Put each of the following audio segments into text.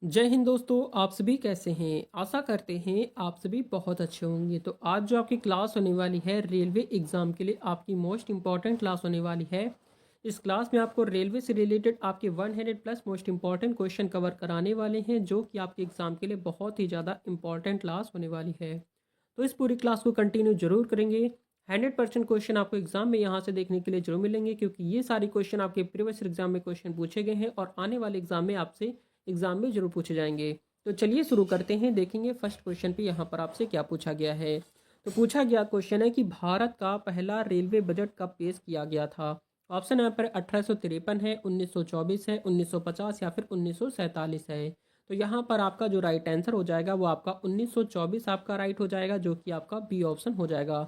जय हिंद दोस्तों। आप सभी कैसे हैं? आशा करते हैं आप सभी बहुत अच्छे होंगे। तो आज जो आपकी क्लास होने वाली है रेलवे एग्ज़ाम के लिए आपकी मोस्ट इंपॉर्टेंट क्लास होने वाली है। इस क्लास में आपको रेलवे से रिलेटेड आपके 100 plus most important question cover कराने वाले हैं, जो कि आपके एग्ज़ाम के लिए बहुत ही ज़्यादा इंपॉर्टेंट क्लास होने वाली है। तो इस पूरी क्लास को कंटिन्यू जरूर करेंगे। 100% क्वेश्चन आपको एग्जाम में यहाँ से देखने के लिए जरूर मिलेंगे, क्योंकि ये सारे क्वेश्चन आपके प्रीवियस एग्जाम में क्वेश्चन पूछे गए हैं और आने वाले एग्जाम में आपसे एग्जाम में जरूर पूछे जाएंगे। तो चलिए शुरू करते हैं। देखेंगे फर्स्ट क्वेश्चन पे यहाँ पर आपसे क्या पूछा गया है। तो पूछा गया क्वेश्चन है कि भारत का पहला रेलवे बजट कब पेश किया गया था। ऑप्शन यहाँ पर 1853 है, 1924 है, 1950 या फिर 1947 है। तो यहाँ पर आपका जो राइट आंसर हो जाएगा वो आपका 1924 आपका राइट हो जाएगा, जो कि आपका बी ऑप्शन हो जाएगा।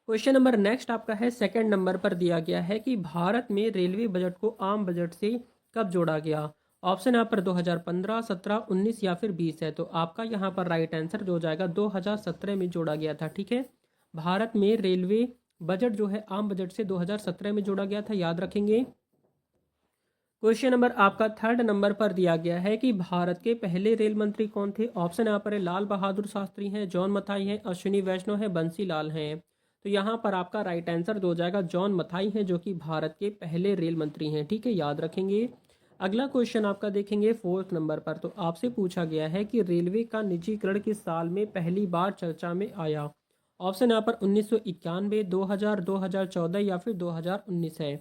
क्वेश्चन नंबर नेक्स्ट आपका है, सेकंड नंबर पर दिया गया है कि भारत में रेलवे बजट को आम बजट से कब जोड़ा गया। ऑप्शन यहाँ पर 2015, 17, 19 या फिर 20 है। तो आपका यहाँ पर राइट आंसर जो हो जाएगा 2017 में जोड़ा गया था। ठीक है, भारत में रेलवे बजट जो है आम बजट से 2017 में जोड़ा गया था, याद रखेंगे। क्वेश्चन नंबर आपका थर्ड नंबर पर दिया गया है कि भारत के पहले रेल मंत्री कौन थे। ऑप्शन यहाँ पर है लाल बहादुर शास्त्री हैं, जॉन मथाई हैं, अश्विनी वैष्णव है, बंसी लाल हैं। तो यहाँ पर आपका राइट आंसर जो हो जाएगा जॉन मथाई हैं, जो कि भारत के पहले रेल मंत्री हैं। ठीक है, याद रखेंगे। अगला क्वेश्चन आपका देखेंगे फोर्थ नंबर पर। तो आपसे पूछा गया है कि रेलवे का निजीकरण किस साल में पहली बार चर्चा में आया। ऑप्शन यहाँ पर 1991, 2000, 2014 या फिर 2019 है।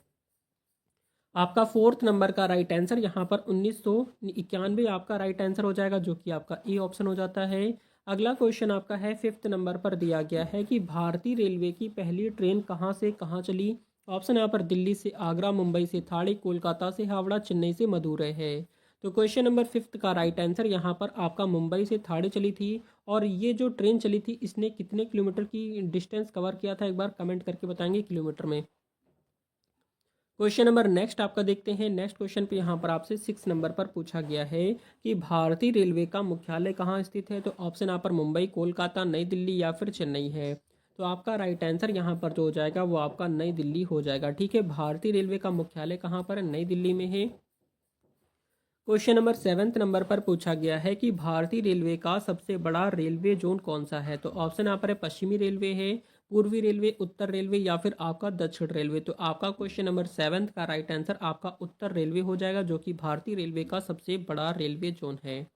आपका फोर्थ नंबर का राइट आंसर यहाँ पर 1991 आपका राइट आंसर हो जाएगा, जो कि आपका ए ऑप्शन हो जाता है। अगला क्वेश्चन आपका है फिफ्थ नंबर पर दिया गया है कि भारतीय रेलवे की पहली ट्रेन कहाँ से कहाँ चली। ऑप्शन यहाँ पर दिल्ली से आगरा, मुंबई से थाने, कोलकाता से हावड़ा, चेन्नई से मदुरै है। तो क्वेश्चन नंबर फिफ्थ का राइट आंसर यहाँ पर आपका मुंबई से थाने चली थी। और ये जो ट्रेन चली थी इसने कितने किलोमीटर की डिस्टेंस कवर किया था, एक बार कमेंट करके बताएंगे किलोमीटर में। क्वेश्चन नंबर नेक्स्ट आपका देखते हैं। नेक्स्ट क्वेश्चन पे यहाँ पर आपसे 6 नंबर पर पूछा गया है कि भारतीय रेलवे का मुख्यालय कहाँ स्थित है। तो ऑप्शन यहाँ पर मुंबई, कोलकाता, नई दिल्ली या फिर चेन्नई है। तो आपका राइट आंसर यहाँ पर जो हो जाएगा वो आपका नई दिल्ली हो जाएगा। ठीक है, भारतीय रेलवे का मुख्यालय कहाँ पर है, नई दिल्ली में है। क्वेश्चन नंबर सेवन्थ नंबर पर पूछा गया है कि भारतीय रेलवे का सबसे बड़ा रेलवे जोन कौन सा है। तो ऑप्शन यहाँ पर है पश्चिमी रेलवे है, पूर्वी रेलवे, उत्तर रेलवे या फिर आपका दक्षिण रेलवे। तो आपका क्वेश्चन नंबर सेवन्थ का राइट आंसर आपका उत्तर रेलवे हो जाएगा, जो कि भारतीय रेलवे का सबसे बड़ा रेलवे जोन है।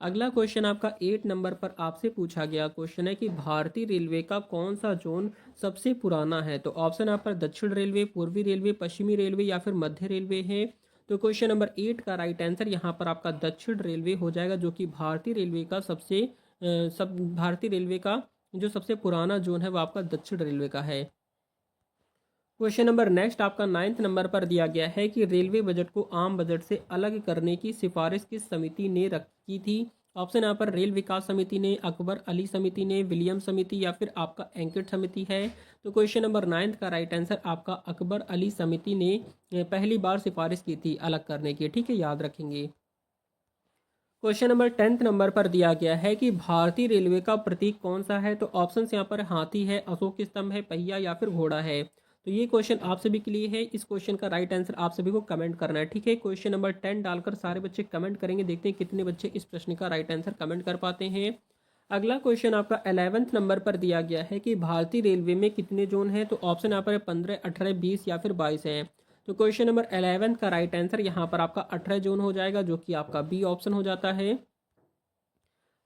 अगला क्वेश्चन आपका 8 नंबर पर आपसे पूछा गया क्वेश्चन है कि भारतीय रेलवे का कौन सा जोन सबसे पुराना है। तो ऑप्शन यहाँ पर दक्षिण रेलवे, पूर्वी रेलवे, पश्चिमी रेलवे या फिर मध्य रेलवे है। तो क्वेश्चन नंबर 8 का राइट आंसर यहाँ पर आपका दक्षिण रेलवे हो जाएगा, जो कि भारतीय रेलवे का भारतीय रेलवे का जो सबसे पुराना जोन है वो आपका दक्षिण रेलवे का है। क्वेश्चन नंबर नेक्स्ट आपका 9th नंबर पर दिया गया है कि रेलवे बजट को आम बजट से अलग करने की सिफारिश किस समिति ने की थी। ऑप्शन यहाँ पर रेल विकास समिति ने, अकबर अली समिति ने, विलियम समिति या फिर आपका एंकेट समिति है। तो क्वेश्चन नंबर 9th का राइट आंसर आपका अकबर अली समिति ने पहली बार सिफारिश की थी अलग करने की। ठीक है, याद रखेंगे। क्वेश्चन नंबर 10th नंबर पर दिया गया है कि भारतीय रेलवे का प्रतीक कौन सा है। तो ऑप्शन यहाँ पर हाथी है, अशोक स्तंभ है, पहिया या फिर घोड़ा है। तो ये क्वेश्चन आप सभी के लिए है। इस क्वेश्चन का राइट आंसर आप सभी को कमेंट करना है। ठीक है, क्वेश्चन नंबर 10 डालकर सारे बच्चे कमेंट करेंगे, देखते हैं कितने बच्चे इस प्रश्न का राइट आंसर कमेंट कर पाते हैं। अगला क्वेश्चन आपका 11th नंबर पर दिया गया है कि भारतीय रेलवे में कितने जोन हैं। तो ऑप्शन यहाँ पर है 15, 18, 20 या फिर 22 है। तो क्वेश्चन नंबर 11 का राइट आंसर यहाँ पर आपका 18 जोन हो जाएगा, जो कि आपका बी ऑप्शन हो जाता है।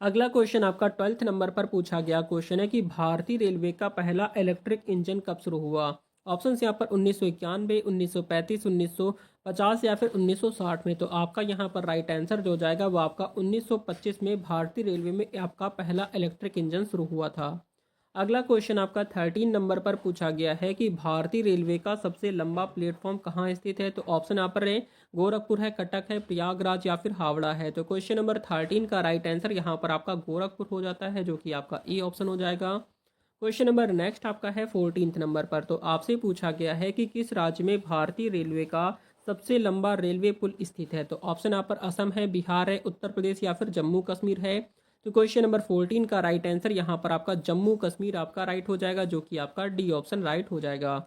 अगला क्वेश्चन आपका 12th नंबर पर पूछा गया क्वेश्चन है कि भारतीय रेलवे का पहला इलेक्ट्रिक इंजन कब शुरू हुआ। ऑप्शन यहाँ पर 1991, 1935, 1950 या फिर 1960 में। तो आपका यहाँ पर राइट आंसर जो जाएगा वो आपका 1925 में भारतीय रेलवे में आपका पहला इलेक्ट्रिक इंजन शुरू हुआ था। अगला क्वेश्चन आपका 13 नंबर पर पूछा गया है कि भारतीय रेलवे का सबसे लंबा प्लेटफॉर्म कहाँ स्थित है। तो ऑप्शन यहाँ पर है गोरखपुर है, कटक है, प्रयागराज या फिर हावड़ा है। तो क्वेश्चन नंबर 13 का राइट आंसर यहाँ पर आपका गोरखपुर हो जाता है, जो कि आपका ए ऑप्शन हो जाएगा। क्वेश्चन नंबर नेक्स्ट आपका है 14th नंबर पर। तो आपसे पूछा गया है कि किस राज्य में भारतीय रेलवे का सबसे लंबा रेलवे पुल स्थित है। तो ऑप्शन यहाँ पर असम है, बिहार है, उत्तर प्रदेश या फिर जम्मू कश्मीर है। तो क्वेश्चन नंबर 14 का राइट आंसर यहाँ पर आपका जम्मू कश्मीर आपका राइट हो जाएगा, जो कि आपका डी ऑप्शन राइट हो जाएगा।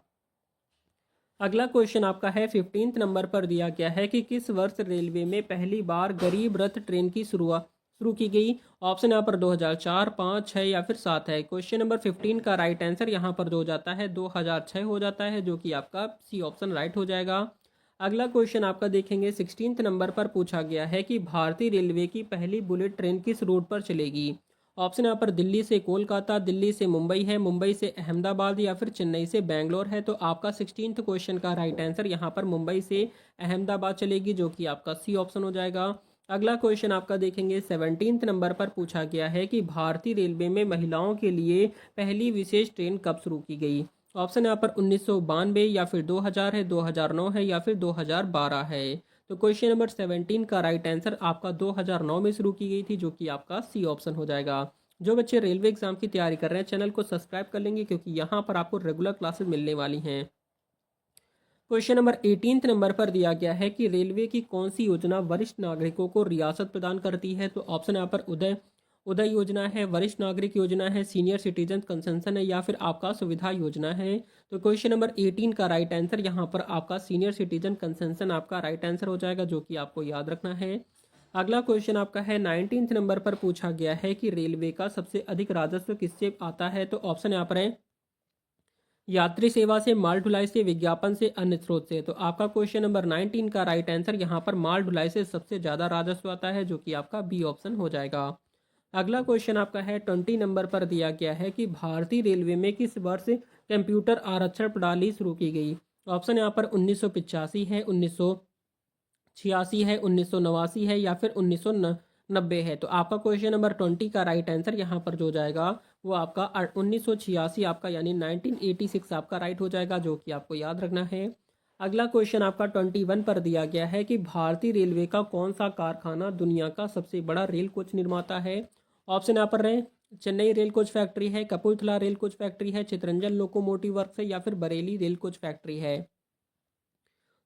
अगला क्वेश्चन आपका है 15th नंबर पर दिया गया है कि किस वर्ष रेलवे में पहली बार गरीब रथ ट्रेन की शुरू की गई। ऑप्शन यहाँ पर 2004, 5, 6 या फिर 7 है। क्वेश्चन नंबर 15 का राइट आंसर यहाँ पर हो जाता है 2006 हो जाता है, जो कि आपका सी ऑप्शन राइट हो जाएगा। अगला क्वेश्चन आपका देखेंगे 16th नंबर पर पूछा गया है कि भारतीय रेलवे की पहली बुलेट ट्रेन किस रूट पर चलेगी। ऑप्शन यहाँ पर दिल्ली से कोलकाता, दिल्ली से मुंबई है, मुंबई से अहमदाबाद या फिर चेन्नई से बेंगलोर है। तो आपका 16th क्वेश्चन का राइट आंसर यहाँ पर मुंबई से अहमदाबाद चलेगी, जो कि आपका सी ऑप्शन हो जाएगा। अगला क्वेश्चन आपका देखेंगे 17th नंबर पर पूछा गया है कि भारतीय रेलवे में महिलाओं के लिए पहली विशेष ट्रेन कब शुरू की गई। ऑप्शन यहाँ पर 1992 या फिर 2000 है, 2009 है या फिर 2012 है। तो क्वेश्चन नंबर 17 का राइट आंसर आपका 2009 में शुरू की गई थी, जो कि आपका सी ऑप्शन हो जाएगा। जो बच्चे रेलवे एग्जाम की तैयारी कर रहे हैं चैनल को सब्सक्राइब कर लेंगे, क्योंकि यहाँ पर आपको रेगुलर क्लासेस मिलने वाली हैं। क्वेश्चन नंबर 18th नंबर पर दिया गया है कि रेलवे की कौन सी योजना वरिष्ठ नागरिकों को रियासत प्रदान करती है। तो ऑप्शन यहाँ पर उदय उदय योजना है, वरिष्ठ नागरिक योजना है, सीनियर सिटीजन कंसेशन है या फिर आपका सुविधा योजना है। तो क्वेश्चन नंबर 18 का राइट आंसर यहाँ पर आपका सीनियर सिटीजन कंसेशन आपका राइट आंसर हो जाएगा, जो कि आपको याद रखना है। अगला क्वेश्चन आपका है 19th नंबर पर पूछा गया है कि रेलवे का सबसे अधिक राजस्व किससे आता है। तो ऑप्शन यहाँ पर है यात्री सेवा से, माल ढुलाई से, विज्ञापन से, अन्य स्रोत से। तो आपका क्वेश्चन नंबर 19 का राइट आंसर यहाँ पर माल ढुलाई से सबसे ज़्यादा राजस्व आता है, जो कि आपका बी ऑप्शन हो जाएगा। अगला क्वेश्चन आपका है 20 नंबर पर दिया गया है कि भारतीय रेलवे में किस वर्ष कंप्यूटर आरक्षण प्रणाली शुरू की गई। ऑप्शन यहाँ पर 1985 है, 1986 है, 1989 है या फिर 1990 है। तो आपका क्वेश्चन नंबर 20 का राइट आंसर यहाँ पर जो जाएगा वो आपका 1986 आपका यानी 1986 आपका राइट हो जाएगा, जो कि आपको याद रखना है। अगला क्वेश्चन आपका 21 पर दिया गया है कि भारतीय रेलवे का कौन सा कारखाना दुनिया का सबसे बड़ा रेल कोच निर्माता है। ऑप्शन यहाँ पर रहे चेन्नई रेल कोच फैक्ट्री है, कपूरथला रेल कोच फैक्ट्री है, चितरंजन लोकोमोटिव वर्क्स है या फिर बरेली रेल कोच फैक्ट्री है।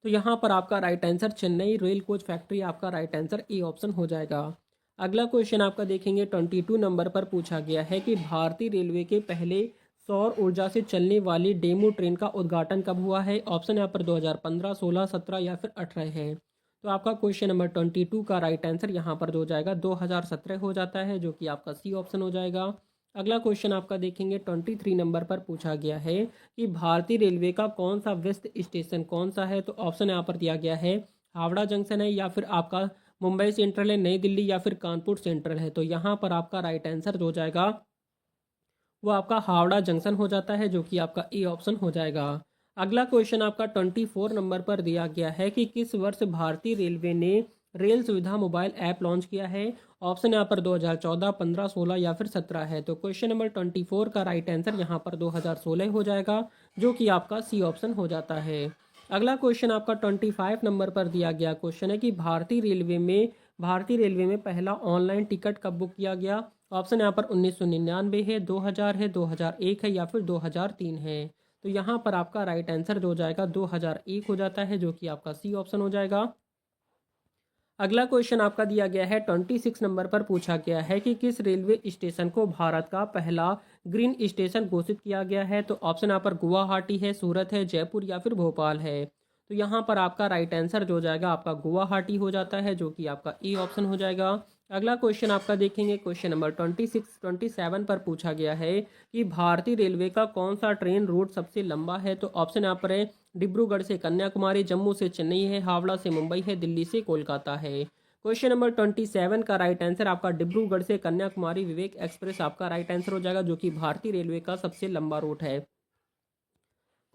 तो यहाँ पर आपका right answer Chennai rail coach factory आपका राइट आंसर ए ऑप्शन हो जाएगा। अगला क्वेश्चन आपका देखेंगे 22 नंबर पर पूछा गया है कि भारतीय रेलवे के पहले सौर ऊर्जा से चलने वाली डेमू ट्रेन का उद्घाटन कब हुआ है। ऑप्शन यहाँ पर 2015, 16, 17 या फिर 18 है। तो आपका क्वेश्चन नंबर 22 का राइट आंसर यहाँ पर जो जाएगा 2017 हो जाता है, जो कि आपका सी ऑप्शन हो जाएगा। अगला क्वेश्चन आपका देखेंगे 23 नंबर पर पूछा गया है कि भारतीय रेलवे का कौन सा व्यस्त स्टेशन कौन सा है। तो ऑप्शन यहाँ पर दिया गया है हावड़ा जंक्शन है या फिर आपका मुंबई सेंट्रल है, नई दिल्ली या फिर कानपुर सेंट्रल है। तो यहाँ पर आपका राइट आंसर जो जाएगा वो आपका हावड़ा जंक्शन हो जाता है, जो कि आपका ए ऑप्शन हो जाएगा। अगला क्वेश्चन आपका 24 नंबर पर दिया गया है कि किस वर्ष भारतीय रेलवे ने रेल सुविधा मोबाइल ऐप लॉन्च किया है। ऑप्शन यहाँ पर 2014, 15, 16 या फिर 17 है। तो क्वेश्चन नंबर 24 का राइट आंसर यहाँ पर 2016 हो जाएगा, जो कि आपका सी ऑप्शन हो जाता है। अगला क्वेश्चन आपका 25 नंबर पर दिया गया क्वेश्चन है कि भारतीय रेलवे में पहला ऑनलाइन टिकट कब बुक किया गया। ऑप्शन यहाँ पर 1999 है, 2000 है, 2001 है या फिर 2003 है। तो यहाँ पर आपका राइट आंसर जो जाएगा 2001 हो जाता है, जो कि आपका सी ऑप्शन हो जाएगा। अगला क्वेश्चन आपका दिया गया है 26 नंबर पर पूछा गया है कि किस रेलवे स्टेशन को भारत का पहला ग्रीन स्टेशन घोषित किया गया है। तो ऑप्शन यहाँ पर गुवाहाटी है, सूरत है, जयपुर या फिर भोपाल है। तो यहाँ पर आपका राइट आंसर जो जाएगा आपका गुवाहाटी हो जाता है, जो कि आपका ए ऑप्शन हो जाएगा। अगला क्वेश्चन आपका देखेंगे क्वेश्चन नंबर 27 पर पूछा गया है कि भारतीय रेलवे का कौन सा ट्रेन रूट सबसे लंबा है। तो ऑप्शन यहाँ पर है डिब्रूगढ़ से कन्याकुमारी, जम्मू से चेन्नई है, हावड़ा से मुंबई है, दिल्ली से कोलकाता है। क्वेश्चन नंबर 27 का राइट आंसर आपका डिब्रूगढ़ से कन्याकुमारी विवेक एक्सप्रेस आपका राइट आंसर हो जाएगा, जो कि भारतीय रेलवे का सबसे लंबा रूट है।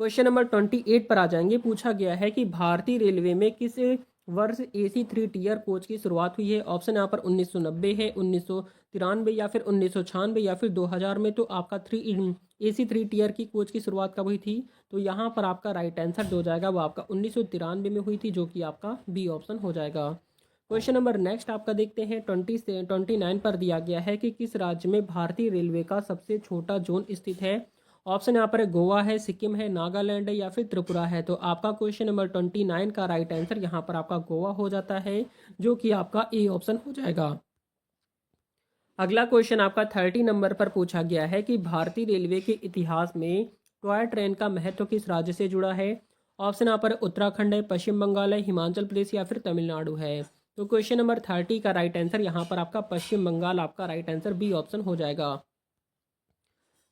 क्वेश्चन नंबर 28 पर आ जाएंगे। पूछा गया है कि भारतीय रेलवे में किस वर्ष AC 3 टियर कोच की शुरुआत हुई है। ऑप्शन यहाँ पर 1990 है, 1993 या फिर 1996 या फिर 2000 में। तो आपका AC 3 टियर की कोच की शुरुआत कब हुई थी। तो यहाँ पर आपका राइट आंसर जो जाएगा वो आपका 1993 में हुई थी, जो कि आपका बी ऑप्शन हो जाएगा। क्वेश्चन नंबर नेक्स्ट आपका देखते हैं 29 पर दिया गया है कि किस राज्य में भारतीय रेलवे का सबसे छोटा जोन स्थित है। ऑप्शन यहाँ पर है गोवा है, सिक्किम है, नागालैंड है या फिर त्रिपुरा है। तो आपका क्वेश्चन नंबर 29 का राइट आंसर यहाँ पर आपका गोवा हो जाता है, जो कि आपका ए ऑप्शन हो जाएगा। अगला क्वेश्चन आपका 30 नंबर पर पूछा गया है कि भारतीय रेलवे के इतिहास में टॉय ट्रेन का महत्व किस राज्य से जुड़ा है। ऑप्शन यहाँ पर उत्तराखंड है, पश्चिम बंगाल है, हिमाचल प्रदेश या फिर तमिलनाडु है। तो क्वेश्चन नंबर 30 का राइट आंसर यहाँ पर आपका पश्चिम बंगाल आपका राइट आंसर बी ऑप्शन हो जाएगा।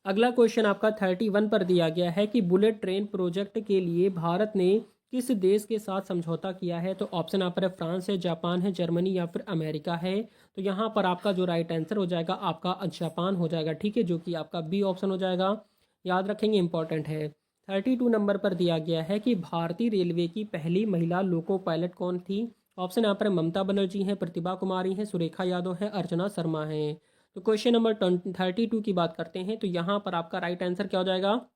अगला क्वेश्चन आपका 31 पर दिया गया है कि बुलेट ट्रेन प्रोजेक्ट के लिए भारत ने किस देश के साथ समझौता किया है। तो ऑप्शन यहाँ पर है फ्रांस है, जापान है, जर्मनी या फिर अमेरिका है। तो यहाँ पर आपका जो राइट आंसर हो जाएगा आपका जापान हो जाएगा, ठीक है, जो कि आपका बी ऑप्शन हो जाएगा। याद रखेंगे, इंपॉर्टेंट है। 32 नंबर पर दिया गया है कि भारतीय रेलवे की पहली महिला लोको पायलट कौन थी। ऑप्शन यहाँ पर ममता बनर्जी हैं, प्रतिभा कुमारी हैं, सुरेखा यादव है, अर्चना शर्मा है। तो क्वेश्चन नंबर 32 की बात करते हैं, तो यहाँ पर आपका राइट आंसर क्या हो जाएगा।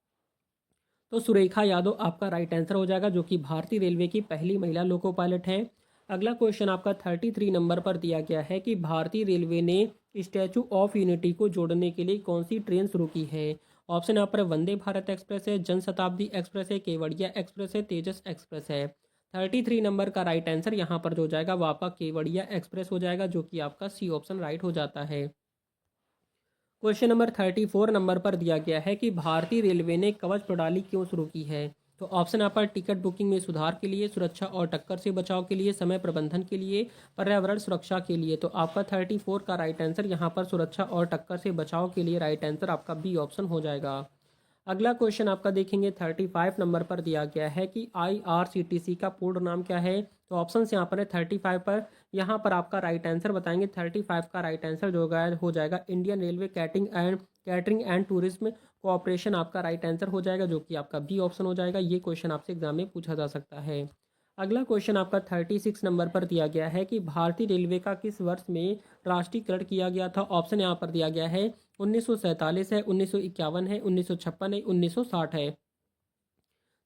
तो सुरेखा यादव आपका राइट आंसर हो जाएगा, जो कि भारतीय रेलवे की पहली महिला लोको पायलट है। अगला क्वेश्चन आपका 33 नंबर पर दिया गया है कि भारतीय रेलवे ने स्टैचू ऑफ यूनिटी को जोड़ने के लिए कौन सी ट्रेन शुरू की है। ऑप्शन यहाँ पर वंदे भारत एक्सप्रेस है, जनशताब्दी एक्सप्रेस है, केवड़िया एक्सप्रेस है, तेजस एक्सप्रेस है। 33 नंबर का राइट आंसर यहाँ पर जो हो जाएगा वो आपका केवड़िया एक्सप्रेस हो जाएगा, जो कि आपका सी ऑप्शन राइट हो जाता है। क्वेश्चन नंबर 34 नंबर पर दिया गया है कि भारतीय रेलवे ने कवच प्रणाली क्यों शुरू की है। तो ऑप्शन यहाँ पर टिकट बुकिंग में सुधार के लिए, सुरक्षा और टक्कर से बचाव के लिए, समय प्रबंधन के लिए, पर्यावरण सुरक्षा के लिए। तो आपका 34 का राइट आंसर यहाँ पर सुरक्षा और टक्कर से बचाव के लिए राइट आंसर आपका बी ऑप्शन हो जाएगा। अगला क्वेश्चन आपका देखेंगे 35 नंबर पर दिया गया है कि IRCTC का पूर्ण नाम क्या है। तो ऑप्शन यहाँ पर है 35 पर, यहाँ पर आपका राइट आंसर बताएंगे। 35 का राइट आंसर जो हो जाएगा Indian railway catering and tourism cooperation आपका राइट आंसर हो जाएगा, जो कि आपका बी ऑप्शन हो जाएगा। ये क्वेश्चन आपसे एग्जाम में पूछा जा सकता है। अगला क्वेश्चन आपका 36 नंबर पर दिया गया है कि भारतीय रेलवे का किस वर्ष में राष्ट्रीयकरण किया गया था। ऑप्शन यहाँ पर दिया गया है 1947 है, 1951 है, 1956 है, 1960 है।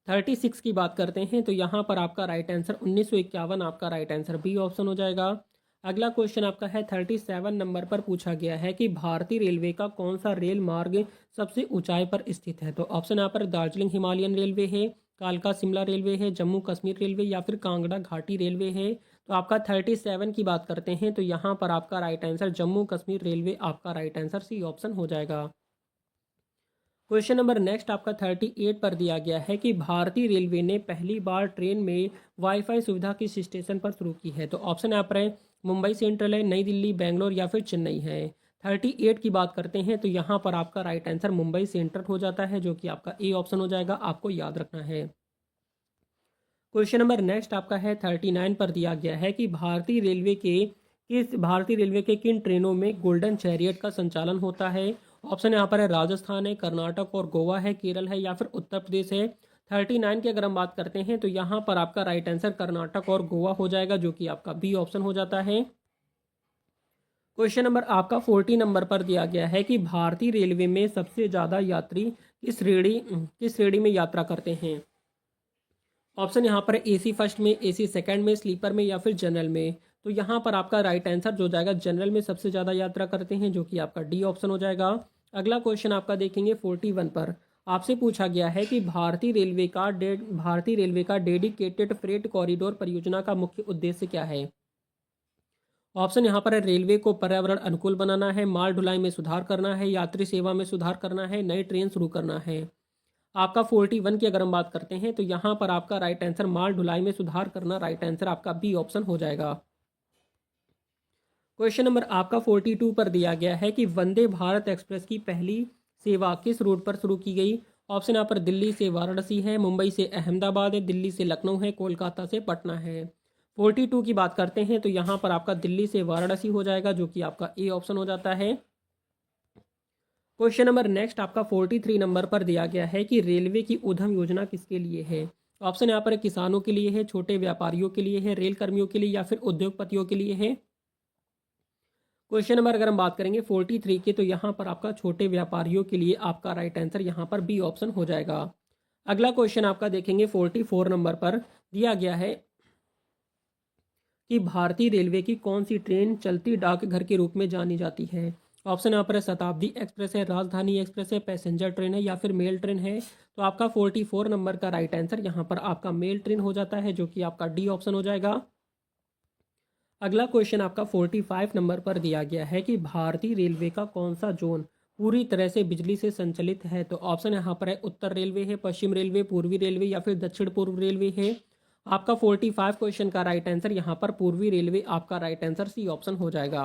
36 की बात करते हैं, तो यहाँ पर आपका राइट आंसर 1951 आपका राइट आंसर बी ऑप्शन हो जाएगा। अगला क्वेश्चन आपका है 37 नंबर पर पूछा गया है कि भारतीय रेलवे का कौन सा रेल मार्ग सबसे ऊंचाई पर स्थित है। तो ऑप्शन यहाँ पर दार्जिलिंग हिमालयन रेलवे है, कालका शिमला रेलवे है, जम्मू कश्मीर रेलवे या फिर कांगड़ा घाटी रेलवे है। तो आपका 37 की बात करते हैं, तो यहाँ पर आपका right answer Jammu Kashmir railway आपका राइट आंसर सी ऑप्शन हो जाएगा। क्वेश्चन नंबर नेक्स्ट आपका 38 पर दिया गया है कि भारतीय रेलवे ने पहली बार ट्रेन में वाईफाई सुविधा किस स्टेशन पर शुरू की है। तो ऑप्शन यहाँ पर है मुंबई सेंट्रल है, नई दिल्ली, बेंगलोर या फिर चेन्नई है। 38 की बात करते हैं, तो यहाँ पर आपका राइट आंसर मुंबई सेंट्रल हो जाता है, जो कि आपका ए ऑप्शन हो जाएगा, आपको याद रखना है। क्वेश्चन नंबर नेक्स्ट आपका है 39 पर दिया गया है कि भारतीय रेलवे के किन ट्रेनों में गोल्डन चैरियट का संचालन होता है। ऑप्शन यहाँ पर है राजस्थान है, कर्नाटक और गोवा है, केरल है या फिर उत्तर प्रदेश है। 39 की अगर हम बात करते हैं, तो यहाँ पर आपका राइट आंसर कर्नाटक और गोवा हो जाएगा, जो कि आपका बी ऑप्शन हो जाता है। क्वेश्चन नंबर आपका 40 नंबर पर दिया गया है कि भारतीय रेलवे में सबसे ज़्यादा यात्री किस श्रेणी में यात्रा करते हैं। ऑप्शन यहाँ पर AC फर्स्ट में, AC सेकंड में, स्लीपर में या फिर जनरल में। तो यहाँ पर आपका राइट आंसर जो जाएगा जनरल में सबसे ज़्यादा यात्रा करते हैं, जो कि आपका डी ऑप्शन हो जाएगा। अगला क्वेश्चन आपका देखेंगे 41 पर। आपसे पूछा गया है कि भारतीय रेलवे का डेडिकेटेड फ्रेट कॉरिडोर परियोजना का मुख्य उद्देश्य क्या है। ऑप्शन यहाँ पर है रेलवे को पर्यावरण अनुकूल बनाना है, माल ढुलाई में सुधार करना है, यात्री सेवा में सुधार करना है, नई ट्रेन शुरू करना है। आपका 41 की अगर हम बात करते हैं, तो यहाँ पर आपका राइट आंसर माल ढुलाई में सुधार करना राइट आंसर आपका बी ऑप्शन हो जाएगा। क्वेश्चन नंबर आपका 42 पर दिया गया है कि वंदे भारत एक्सप्रेस की पहली सेवा किस रूट पर शुरू की गई। ऑप्शन यहाँ पर दिल्ली से वाराणसी है, मुंबई से अहमदाबाद है, दिल्ली से लखनऊ है, कोलकाता से पटना है। 42 की बात करते हैं, तो यहाँ पर आपका दिल्ली से वाराणसी हो जाएगा, जो कि आपका ए ऑप्शन हो जाता है। क्वेश्चन नंबर नेक्स्ट आपका 43 नंबर पर दिया गया है कि रेलवे की उद्यम योजना किसके लिए है। ऑप्शन यहाँ पर किसानों के लिए है, छोटे व्यापारियों के लिए है, रेल कर्मियों के लिए या फिर उद्योगपतियों के लिए है। क्वेश्चन नंबर अगर हम बात करेंगे 43 की, तो यहाँ पर आपका छोटे व्यापारियों के लिए आपका राइट आंसर यहाँ पर बी ऑप्शन हो जाएगा। अगला क्वेश्चन आपका देखेंगे 44 नंबर पर दिया गया है कि भारतीय रेलवे की कौन सी ट्रेन चलती डाकघर के रूप में जानी जाती है। ऑप्शन यहाँ पर है शताब्दी एक्सप्रेस है, राजधानी एक्सप्रेस है, पैसेंजर ट्रेन है या फिर मेल ट्रेन है। तो आपका 44 नंबर का राइट आंसर यहाँ पर आपका मेल ट्रेन हो जाता है, जो कि आपका डी ऑप्शन हो जाएगा। अगला क्वेश्चन आपका 45 नंबर पर दिया गया है कि भारतीय रेलवे का कौन सा जोन पूरी तरह से बिजली से संचालित है? तो ऑप्शन यहाँ पर है उत्तर रेलवे है, पश्चिम रेलवे, पूर्वी रेलवे या फिर दक्षिण पूर्व रेलवे है। आपका 45 क्वेश्चन का राइट आंसर यहाँ पर पूर्वी रेलवे आपका राइट आंसर सी ऑप्शन हो जाएगा।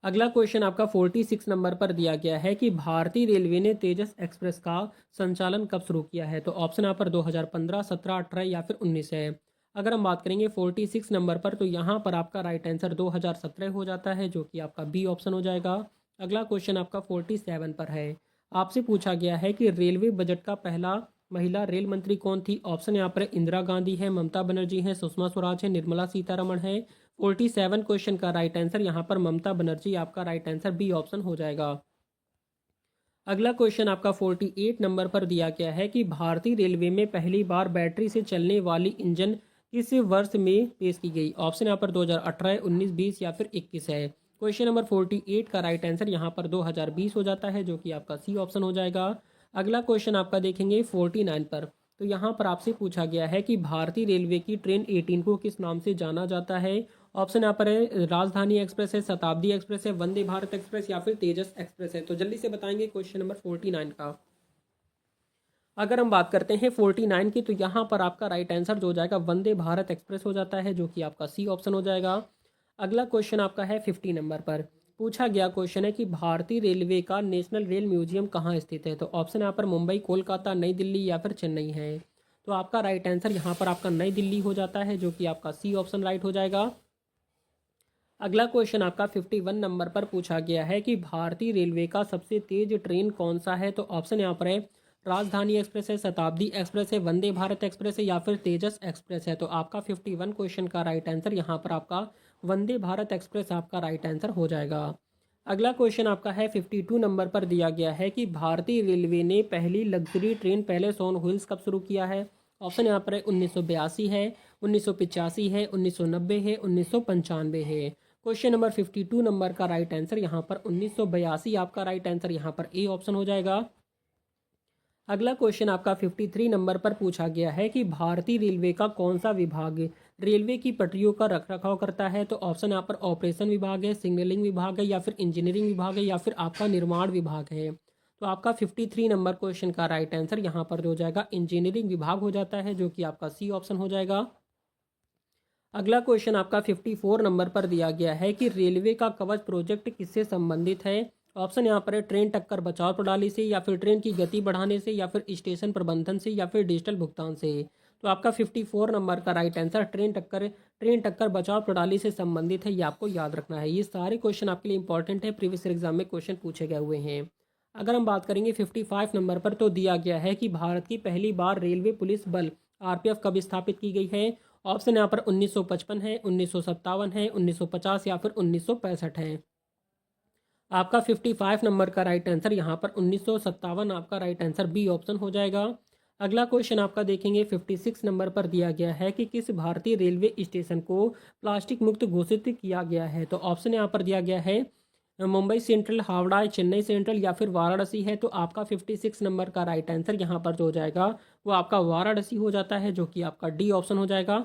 अगला क्वेश्चन आपका 46 नंबर पर दिया गया है कि भारतीय रेलवे ने तेजस एक्सप्रेस का संचालन कब शुरू किया है? तो ऑप्शन यहाँ पर 2015, 17, 18 या फिर 19 है। अगर हम बात करेंगे 46 नंबर पर तो यहाँ पर आपका राइट आंसर 2017 हो जाता है, जो कि आपका बी ऑप्शन हो जाएगा। अगला क्वेश्चन आपका 47 पर है। आपसे पूछा गया है कि रेलवे बजट का पहला महिला रेल मंत्री कौन थी? ऑप्शन यहाँ पर इंदिरा गांधी है, ममता बनर्जी है, सुषमा स्वराज है, निर्मला सीतारमण है। 47 क्वेश्चन का राइट आंसर यहाँ पर ममता बनर्जी आपका राइट आंसर बी ऑप्शन हो जाएगा। अगला क्वेश्चन आपका 48 नंबर पर दिया गया है कि भारतीय रेलवे में पहली बार बैटरी से चलने वाली इंजन किस वर्ष में पेश की गई? ऑप्शन यहाँ पर 2018, 19, 20 या फिर 21 है। क्वेश्चन नंबर 48 का राइट आंसर यहाँ पर 2020 हो जाता है, जो कि आपका सी ऑप्शन हो जाएगा। अगला क्वेश्चन आपका देखेंगे 49 पर। तो यहाँ पर आपसे पूछा गया है कि भारतीय रेलवे की ट्रेन 18 को किस नाम से जाना जाता है? ऑप्शन यहाँ पर है राजधानी एक्सप्रेस है, शताब्दी एक्सप्रेस है, वंदे भारत एक्सप्रेस या फिर तेजस एक्सप्रेस है। तो जल्दी से बताएंगे क्वेश्चन नंबर 49 का। अगर हम बात करते हैं 49 की तो यहाँ पर आपका राइट आंसर जो हो जाएगा वंदे भारत एक्सप्रेस हो जाता है, जो कि आपका सी ऑप्शन हो जाएगा। अगला क्वेश्चन आपका है 50 नंबर पर। पूछा गया क्वेश्चन है कि भारतीय रेलवे का नेशनल रेल म्यूजियम कहाँ स्थित है? तो ऑप्शन यहाँ पर मुंबई, कोलकाता, नई दिल्ली या फिर चेन्नई है। तो आपका राइट आंसर यहाँ पर आपका नई दिल्ली हो जाता है, जो कि आपका सी ऑप्शन राइट हो जाएगा। अगला क्वेश्चन आपका 51 नंबर पर पूछा गया है कि भारतीय रेलवे का सबसे तेज ट्रेन कौन सा है? तो ऑप्शन यहाँ पर है राजधानी एक्सप्रेस है, शताब्दी एक्सप्रेस है, वंदे भारत एक्सप्रेस है या फिर तेजस एक्सप्रेस है। तो आपका 51 क्वेश्चन का राइट आंसर यहाँ पर आपका वंदे भारत एक्सप्रेस आपका राइट आंसर हो जाएगा। अगला क्वेश्चन आपका है 52 नंबर पर दिया गया है कि भारतीय रेलवे ने पहली luxury train palace on wheels कब शुरू किया है? ऑप्शन यहाँ पर है 1982 है, 1985 है, 1990 है, 1995 है। क्वेश्चन नंबर 52 नंबर का राइट आंसर यहाँ पर 1982 आपका राइट आंसर यहाँ पर ए ऑप्शन हो जाएगा। अगला क्वेश्चन आपका 53 नंबर पर पूछा गया है कि भारतीय रेलवे का कौन सा विभाग रेलवे की पटरियों का रखरखाव करता है? तो ऑप्शन यहाँ पर ऑपरेशन विभाग है, सिग्नलिंग विभाग है या फिर इंजीनियरिंग विभाग है या फिर आपका निर्माण विभाग है। तो आपका 53 नंबर क्वेश्चन का राइट आंसर यहाँ पर हो जाएगा इंजीनियरिंग विभाग हो जाता है, जो कि आपका सी ऑप्शन हो जाएगा। अगला क्वेश्चन आपका 54 नंबर पर दिया गया है कि रेलवे का कवच प्रोजेक्ट किससे संबंधित है? ऑप्शन यहाँ पर है ट्रेन टक्कर बचाव प्रणाली से या फिर ट्रेन की गति बढ़ाने से या फिर स्टेशन प्रबंधन से या फिर डिजिटल भुगतान से। तो आपका 54 नंबर का राइट आंसर ट्रेन टक्कर बचाव प्रणाली से संबंधित है, ये आपको याद रखना है। ये सारे क्वेश्चन आपके लिए इंपॉर्टेंट है, प्रीवियस एग्जाम में क्वेश्चन पूछे गए हुए हैं। अगर हम बात करेंगे 55 नंबर पर तो दिया गया है कि भारत की पहली बार रेलवे पुलिस बल आरपीएफ कब स्थापित की गई है? ऑप्शन यहाँ पर 1955 है, 1957 है, 1950 या फिर 1965 है। आपका 55 नंबर का राइट आंसर यहाँ पर 1957 आपका राइट आंसर बी ऑप्शन हो जाएगा। अगला क्वेश्चन आपका देखेंगे 56 नंबर पर दिया गया है कि किस भारतीय रेलवे स्टेशन को प्लास्टिक मुक्त घोषित किया गया है? तो ऑप्शन यहाँ पर दिया गया है मुंबई सेंट्रल, हावड़ा, चेन्नई सेंट्रल या फिर वाराणसी है। तो आपका 56 नंबर का राइट आंसर यहाँ पर जो हो जाएगा वो आपका वाराणसी हो जाता है, जो कि आपका डी ऑप्शन हो जाएगा,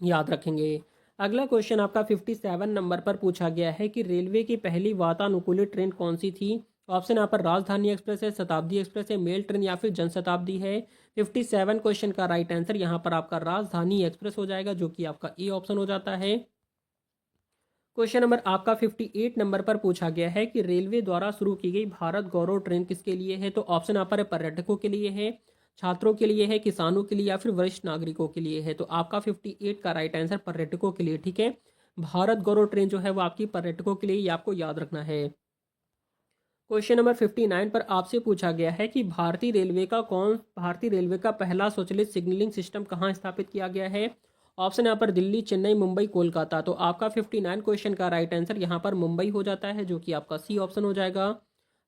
याद रखेंगे। अगला क्वेश्चन आपका 57 नंबर पर पूछा गया है कि रेलवे की पहली वातानुकूलित ट्रेन कौन सी थी? ऑप्शन यहाँ पर राजधानी एक्सप्रेस है, शताब्दी एक्सप्रेस है, मेल ट्रेन या फिर जनशताब्दी है। 57 क्वेश्चन का राइट आंसर यहाँ पर आपका राजधानी एक्सप्रेस हो जाएगा, जो कि आपका ए ऑप्शन हो जाता है। क्वेश्चन नंबर आपका 58 नंबर पर पूछा गया है कि रेलवे द्वारा शुरू की गई भारत गौरव ट्रेन किसके लिए है? तो ऑप्शन यहाँ पर पर्यटकों के लिए है, छात्रों के लिए है, किसानों के लिए या फिर वरिष्ठ नागरिकों के लिए है। तो आपका 58 का राइट आंसर पर्यटकों के लिए, ठीक है। भारत गौरव ट्रेन जो है वो आपकी पर्यटकों के लिए, ये आपको याद रखना है। क्वेश्चन नंबर 59 पर आपसे पूछा गया है कि भारतीय रेलवे का पहला स्वचालित सिग्नलिंग सिस्टम कहाँ स्थापित किया गया है? ऑप्शन यहाँ पर दिल्ली, चेन्नई, मुंबई, कोलकाता। तो आपका 59 क्वेश्चन का राइट आंसर यहाँ पर मुंबई हो जाता है, जो कि आपका सी ऑप्शन हो जाएगा।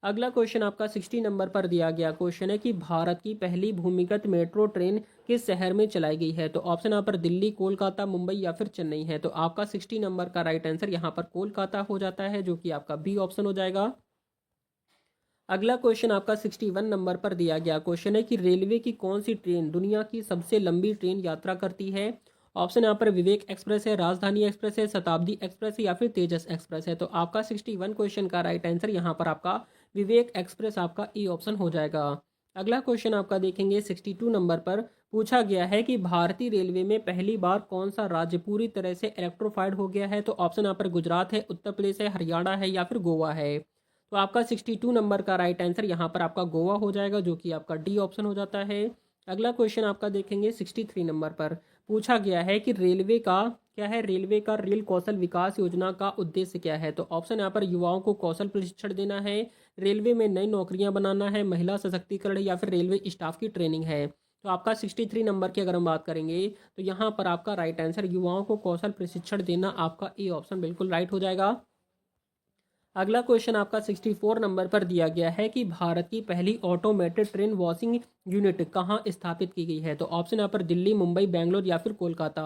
अगला क्वेश्चन आपका 60 नंबर पर दिया गया क्वेश्चन है कि भारत की पहली भूमिगत मेट्रो ट्रेन किस शहर में चलाई गई है? तो ऑप्शन यहाँ पर दिल्ली, कोलकाता, मुंबई या फिर चेन्नई है। तो आपका 60 नंबर का राइट आंसर यहाँ पर कोलकाता हो जाता है, जो कि आपका बी ऑप्शन हो जाएगा। अगला क्वेश्चन आपका 61 नंबर पर दिया गया क्वेश्चन है कि रेलवे की कौन सी ट्रेन दुनिया की सबसे लंबी ट्रेन यात्रा करती है? ऑप्शन यहाँ पर विवेक एक्सप्रेस है, राजधानी एक्सप्रेस है, शताब्दी एक्सप्रेस है या फिर तेजस एक्सप्रेस है। तो आपका 61 क्वेश्चन का राइट आंसर यहाँ पर आपका विवेक एक्सप्रेस आपका ई ऑप्शन हो जाएगा। अगला क्वेश्चन आपका देखेंगे 62 नंबर पर पूछा गया है कि भारतीय रेलवे में पहली बार कौन सा राज्य पूरी तरह से इलेक्ट्रोफाइड हो गया है। तो ऑप्शन यहाँ पर गुजरात है, उत्तर प्रदेश है, हरियाणा है या फिर गोवा है। तो आपका 62 नंबर का राइट आंसर यहाँ पर आपका गोवा हो जाएगा, जो कि आपका डी ऑप्शन हो जाता है। अगला क्वेश्चन आपका देखेंगे 63 नंबर पर पूछा गया है कि रेलवे का क्या है, रेलवे का रेल कौशल विकास योजना का उद्देश्य क्या है। तो ऑप्शन यहाँ पर युवाओं को कौशल प्रशिक्षण देना है, रेलवे में नई नौकरियां बनाना है, महिला सशक्तिकरण या फिर रेलवे स्टाफ की ट्रेनिंग है। तो आपका 63 नंबर की अगर हम बात करेंगे तो यहाँ पर आपका राइट आंसर युवाओं को कौशल प्रशिक्षण देना आपका ए ऑप्शन बिल्कुल राइट हो जाएगा। अगला क्वेश्चन आपका 64 नंबर पर दिया गया है कि भारत की पहली ऑटोमेटेड ट्रेन वॉशिंग यूनिट कहाँ स्थापित की गई है। तो ऑप्शन यहाँ पर दिल्ली, मुंबई, बेंगलोर या फिर कोलकाता।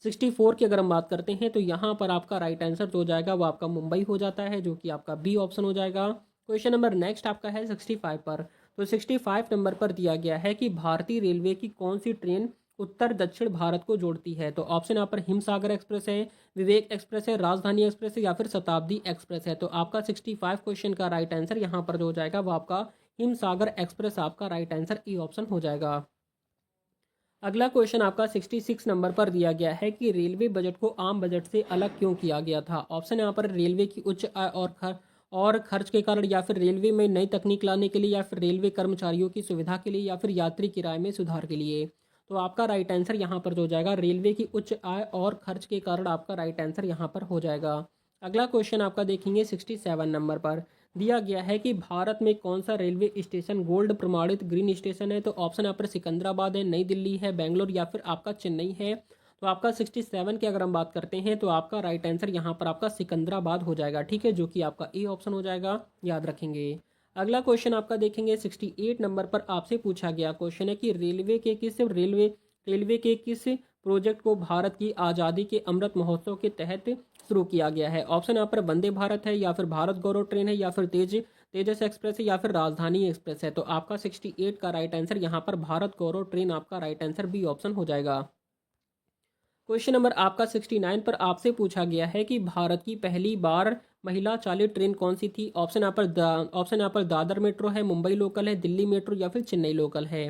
64 की अगर हम बात करते हैं तो यहाँ पर आपका राइट आंसर जो हो जाएगा वो आपका मुंबई हो जाता है, जो कि आपका बी ऑप्शन हो जाएगा। क्वेश्चन नंबर नेक्स्ट आपका है 65 पर। तो 65 नंबर पर दिया गया है कि भारतीय रेलवे की कौन सी ट्रेन उत्तर दक्षिण भारत को जोड़ती है। तो ऑप्शन यहाँ पर हिमसागर एक्सप्रेस है, विवेक एक्सप्रेस है, राजधानी एक्सप्रेस है या फिर शताब्दी एक्सप्रेस है। तो आपका 65 क्वेश्चन का राइट आंसर यहाँ पर जो हो जाएगा वो आपका हिमसागर एक्सप्रेस आपका राइट आंसर ई ऑप्शन हो जाएगा। अगला क्वेश्चन आपका 66 नंबर पर दिया गया है कि रेलवे बजट को आम बजट से अलग क्यों किया गया था। ऑप्शन यहाँ पर रेलवे की उच्च आय और खर्च के कारण या फिर रेलवे में नई तकनीक लाने के लिए या फिर रेलवे कर्मचारियों की सुविधा के लिए या फिर यात्री किराए में सुधार के लिए। तो आपका राइट आंसर यहाँ पर जो हो जाएगा रेलवे की उच्च आय और खर्च के कारण आपका राइट आंसर यहाँ पर हो जाएगा। अगला क्वेश्चन आपका देखेंगे 67 नंबर पर दिया गया है कि भारत में कौन सा रेलवे स्टेशन गोल्ड प्रमाणित ग्रीन स्टेशन है। तो ऑप्शन यहाँ पर सिकंदराबाद है, नई दिल्ली है, बेंगलोर या फिर आपका चेन्नई है। तो आपका 67 की अगर हम बात करते हैं तो आपका राइट आंसर यहाँ पर आपका सिकंदराबाद हो जाएगा, ठीक है, जो कि आपका ए ऑप्शन हो जाएगा, याद रखेंगे। अगला क्वेश्चन आपका देखेंगे 68 नंबर पर आपसे पूछा गया क्वेश्चन है कि रेलवे के किस प्रोजेक्ट को भारत की आज़ादी के अमृत महोत्सव के तहत शुरू किया गया है। ऑप्शन यहाँ पर वंदे भारत है या फिर भारत गौरव ट्रेन है या फिर तेजस एक्सप्रेस है या फिर राजधानी एक्सप्रेस है। तो आपका 68 का राइट आंसर यहाँ पर भारत गौरव ट्रेन आपका राइट आंसर बी ऑप्शन हो जाएगा। क्वेश्चन नंबर आपका 69 पर आपसे पूछा गया है कि भारत की पहली बार महिला चालित ट्रेन कौन सी थी। ऑप्शन यहाँ पर दादर मेट्रो है, मुंबई लोकल है, दिल्ली मेट्रो या फिर चेन्नई लोकल है।